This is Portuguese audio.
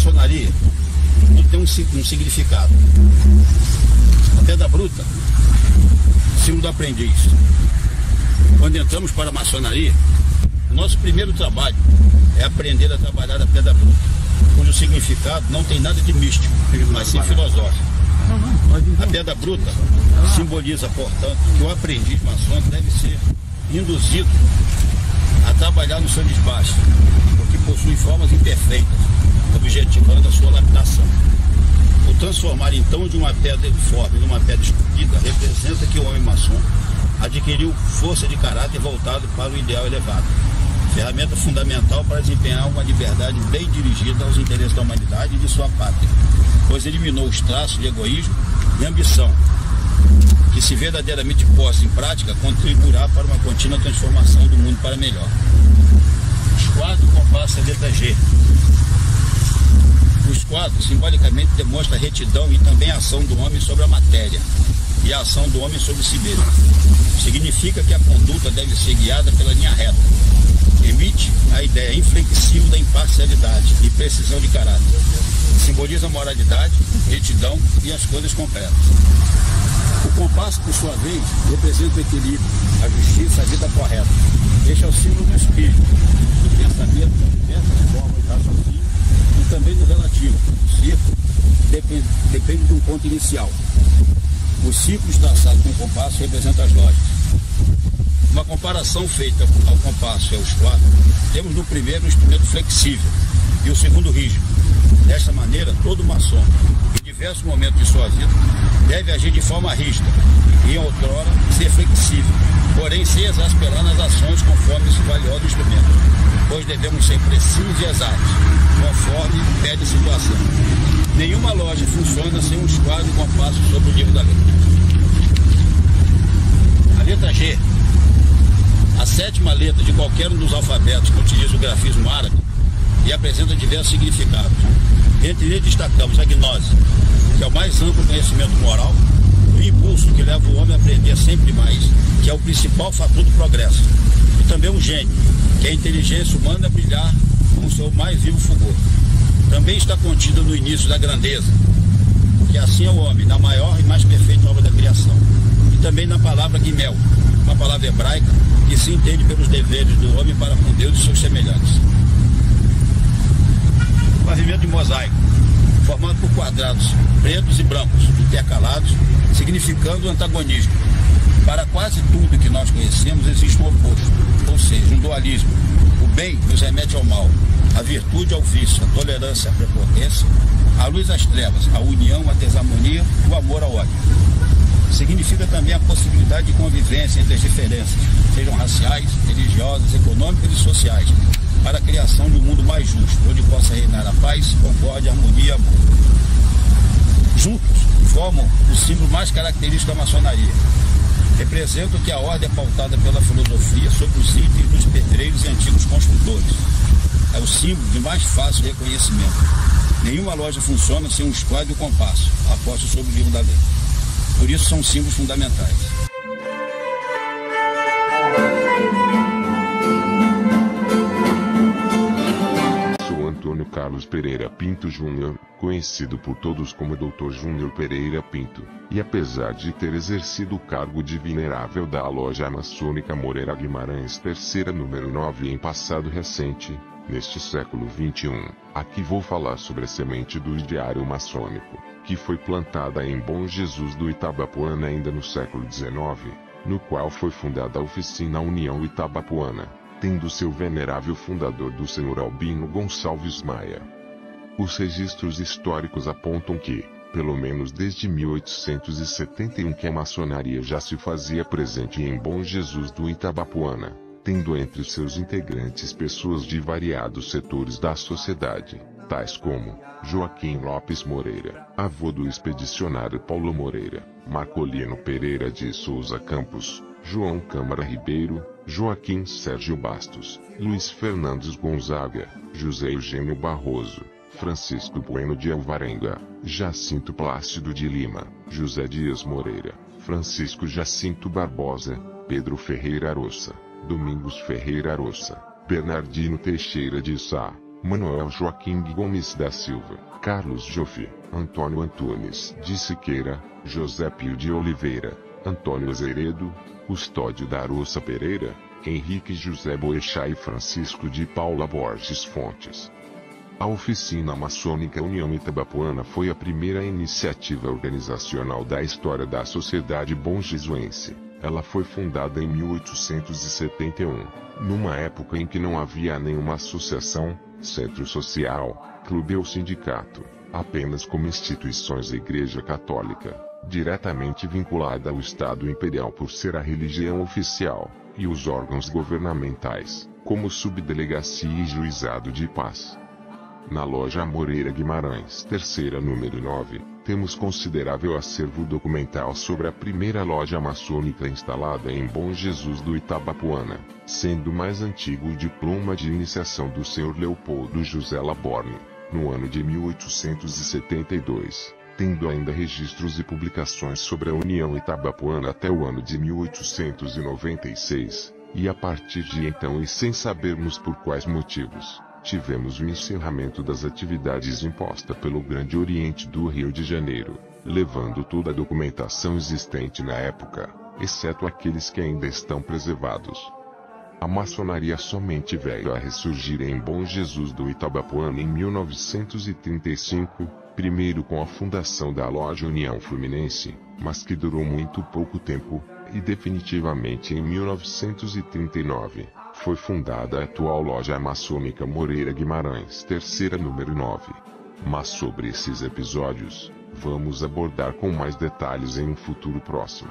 maçonaria não tem um significado. A pedra bruta, símbolo do aprendiz. Quando entramos para a maçonaria, o nosso primeiro trabalho é aprender a trabalhar a pedra bruta, cujo significado não tem nada de místico, mas sim filosófico. A pedra bruta simboliza, portanto, que o aprendiz maçônico deve ser induzido a trabalhar no seu desbaste, porque possui formas imperfeitas, objetivando a sua lapidação. O transformar então de uma pedra informe numa pedra esculpida representa que o homem maçom adquiriu força de caráter voltado para o ideal elevado, ferramenta fundamental para desempenhar uma liberdade bem dirigida aos interesses da humanidade e de sua pátria, pois eliminou os traços de egoísmo e ambição, que se verdadeiramente posta em prática, contribuirá para uma contínua transformação do mundo para melhor. Esquadro, compasso e letra G. O esquadro simbolicamente demonstra a retidão e também a ação do homem sobre a matéria e a ação do homem sobre si mesmo. Significa que a conduta deve ser guiada pela linha reta. Emite a ideia inflexível da imparcialidade e precisão de caráter. Simboliza a moralidade, retidão e as coisas concretas. O compasso, por sua vez, representa o equilíbrio, a justiça, a vida correta. Este é o símbolo do espírito, do pensamento, das diversas formas de raciocínio e também do relativo. O círculo depende de um ponto inicial. Os círculos traçados com o compasso representam as lógicas. Uma comparação feita ao compasso e ao esquadro, temos no primeiro um instrumento flexível e o segundo rígido. Desta maneira, todo maçom, em diversos momentos de sua vida, deve agir de forma rígida e, em outrora, ser flexível, porém sem exasperar nas ações conforme esse valioso instrumento, pois devemos ser precisos e exatos, conforme pede a situação. Nenhuma loja funciona sem um esquadro e compasso sobre o livro da lei. A letra G, a sétima letra de qualquer um dos alfabetos que utiliza o grafismo árabe e apresenta diversos significados. Entre eles destacamos a gnose, que é o mais amplo conhecimento moral, e o impulso que leva o homem a aprender sempre mais, que é o principal fator do progresso. E também o gênio, que é a inteligência humana a brilhar com o seu mais vivo fulgor. Também está contido no início da grandeza, que assim é o homem, na maior e mais perfeita obra da criação. E também na palavra Gimel, uma palavra hebraica que se entende pelos deveres do homem para com Deus e seus semelhantes. Pavimento de mosaico, formado por quadrados pretos e brancos, intercalados, significando o antagonismo. Para quase tudo que nós conhecemos existe um oposto, ou seja, um dualismo. O bem nos remete ao mal, a virtude ao vício, a tolerância à prepotência, a luz às trevas, a união à desarmonia, o amor ao ódio. Significa também a possibilidade de convivência entre as diferenças, sejam raciais, religiosas, econômicas e sociais, para a criação de um mundo mais justo, onde possa reinar a paz, concórdia, harmonia e amor. Juntos, formam o símbolo mais característico da maçonaria. Representam que a ordem é pautada pela filosofia sobre os itens dos pedreiros e antigos construtores. É o símbolo de mais fácil reconhecimento. Nenhuma loja funciona sem um esquadro e um compasso, aposto sobre o livro da lei. Por isso são símbolos fundamentais. Sou Antônio Carlos Pereira Pinto Júnior, conhecido por todos como Dr. Júnior Pereira Pinto, e apesar de ter exercido o cargo de venerável da loja maçônica Moreira Guimarães III número 9 em passado recente, neste século XXI, aqui vou falar sobre a semente do ideário maçônico, que foi plantada em Bom Jesus do Itabapoana ainda no século XIX, no qual foi fundada a oficina União Itabapoana, tendo seu venerável fundador do Senhor Albino Gonçalves Maia. Os registros históricos apontam que, pelo menos desde 1871 que a maçonaria já se fazia presente em Bom Jesus do Itabapoana, tendo entre seus integrantes pessoas de variados setores da sociedade, tais como Joaquim Lopes Moreira, avô do expedicionário Paulo Moreira, Marcolino Pereira de Souza Campos, João Câmara Ribeiro, Joaquim Sérgio Bastos, Luiz Fernandes Gonzaga, José Eugênio Barroso, Francisco Bueno de Alvarenga, Jacinto Plácido de Lima, José Dias Moreira, Francisco Jacinto Barbosa, Pedro Ferreira Aroça, Domingos Ferreira Aroça, Bernardino Teixeira de Sá, Manuel Joaquim Gomes da Silva, Carlos Joffre, Antônio Antunes de Siqueira, José Pio de Oliveira, Antônio Azeredo, Custódio da Aroça Pereira, Henrique José Boechat e Francisco de Paula Borges Fontes. A Oficina Maçônica União Itabapoana foi a primeira iniciativa organizacional da história da sociedade bonjesuense. Ela foi fundada em 1871, numa época em que não havia nenhuma associação, centro social, clube ou sindicato, apenas como instituições a Igreja Católica, diretamente vinculada ao Estado Imperial por ser a religião oficial, e os órgãos governamentais, como Subdelegacia e Juizado de Paz. Na loja Moreira Guimarães, terceira número 9, temos considerável acervo documental sobre a primeira loja maçônica instalada em Bom Jesus do Itabapoana, sendo o mais antigo o diploma de iniciação do Sr. Leopoldo José Laborne, no ano de 1872, tendo ainda registros e publicações sobre a União Itabapoana até o ano de 1896, e a partir de então e sem sabermos por quais motivos, tivemos o encerramento das atividades imposta pelo Grande Oriente do Rio de Janeiro, levando toda a documentação existente na época, exceto aqueles que ainda estão preservados. A maçonaria somente veio a ressurgir em Bom Jesus do Itabapoana em 1935, primeiro com a fundação da Loja União Fluminense, mas que durou muito pouco tempo, e definitivamente em 1939. Foi fundada a atual Loja Maçônica Moreira Guimarães, terceira número 9. Mas sobre esses episódios, vamos abordar com mais detalhes em um futuro próximo.